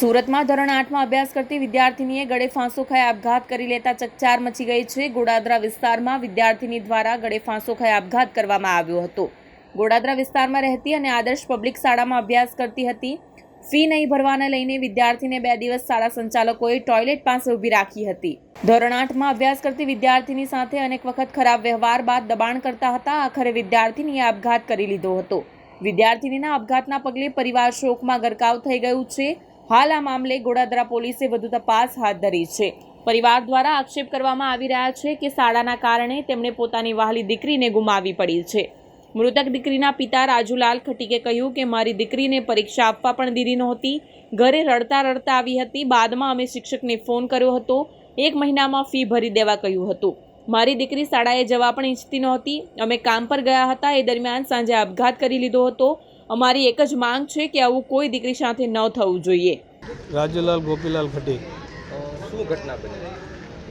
સુરતમાં ધોરણ 8માં અભ્યાસ કરતી વિદ્યાર્થીનીએ ગળે ફાંસો ખાઈ આપઘાત કરી લેતા ચકચાર મચી ગઈ છે। ગોડાદરા વિસ્તારમાં વિદ્યાર્થીની દ્વારા ગળે ફાંસો ખાઈ આપઘાત કરવામાં આવ્યો હતો। ગોડાદરા વિસ્તારમાં રહેતી અને આદર્શ પબ્લિક શાળામાં અભ્યાસ કરતી હતી। ફી નહીં ભરવાને લઈને વિદ્યાર્થીને 2 દિવસ શાળા સંચાલકોએ ટોયલેટ પાસે ઊભી રાખી હતી। ધોરણ 8માં અભ્યાસ કરતી વિદ્યાર્થીની સાથે અનેક વખત ખરાબ વ્યવહાર બાદ દબાણ કરતા હતા। આખરે વિદ્યાર્થીનીએ આપઘાત કરી લીધો હતો। વિદ્યાર્થીનીના આપઘાતના પગલે પરિવાર શોકમાં ગરકાવ થઈ ગયું છે। હાલ આ મામલે ગોડાદરા પોલીસે વધુ તપાસ હાથ ધરી છે। પરિવાર દ્વારા આક્ષેપ કરવામાં આવી રહ્યા છે કે શાળાના કારણે તેમણે પોતાની વહાલી દીકરીને ગુમાવવી પડી છે। મૃતક દીકરીના પિતા રાજુલાલ ખટીકે કહ્યું કે મારી દીકરીને પરીક્ષા આપવા પણ દીધી નહોતી, ઘરે રડતા રડતા આવી હતી। બાદમાં અમે શિક્ષકને ફોન કર્યો હતો, 1 મહિનામાં ફી ભરી દેવા કહ્યું હતું। મારી દીકરી શાળાએ જવા પણ ઈચ્છતી નહોતી। અમે કામ પર ગયા હતા, એ દરમિયાન સાંજે આપઘાત કરી લીધો હતો। અમારી એક જ માંગ છે કે આવું કોઈ દીકરી સાથે ન થવું જોઈએ। રાજુલાલ ગોપીલાલ ખટી। શું ઘટના બની?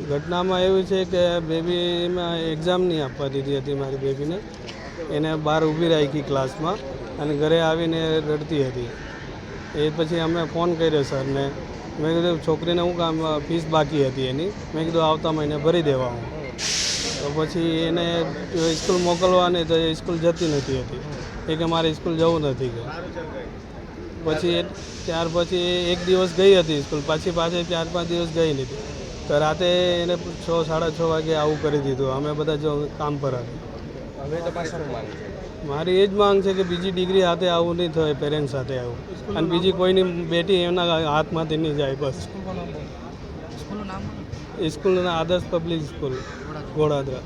ઘટનામાં એવું છે કે બેબીમાં એક્ઝામ નહીં આપવા દીધી હતી મારી બેબીને। એને બહાર ઊભી રાખી ક્લાસમાં અને ઘરે આવીને રડતી હતી। એ પછી અમે ફોન કર્યો સરને। મેં કીધું છોકરીને હું કામ ફીસ બાકી હતી એની, મેં કીધું આવતા મહિને ભરી દેવા હું। તો પછી એને સ્કૂલ મોકલવાની તો એ સ્કૂલ જતી નથી હતી, એ કે મારે સ્કૂલ જવું નથી કે પછી ત્યાર પછી 1 દિવસ ગઈ હતી સ્કૂલ, પાછી 4-5 દિવસ ગઈ નથી। તો રાતે એને 6-6:30 વાગે આવું કરી દીધું। અમે બધા જો કામ પર હતા। હવે તમારી શું માંગ છે? મારી એ જ માંગ છે કે બીજી ડિગ્રી હાથે આવું નહીં થાય, પેરેન્ટ્સ સાથે આવું, અને બીજી કોઈની બેટી એમના હાથમાંથી નહીં જાય બસ। સ્કૂલના આદર્શ પબ્લિક સ્કૂલ ગોડાદરા।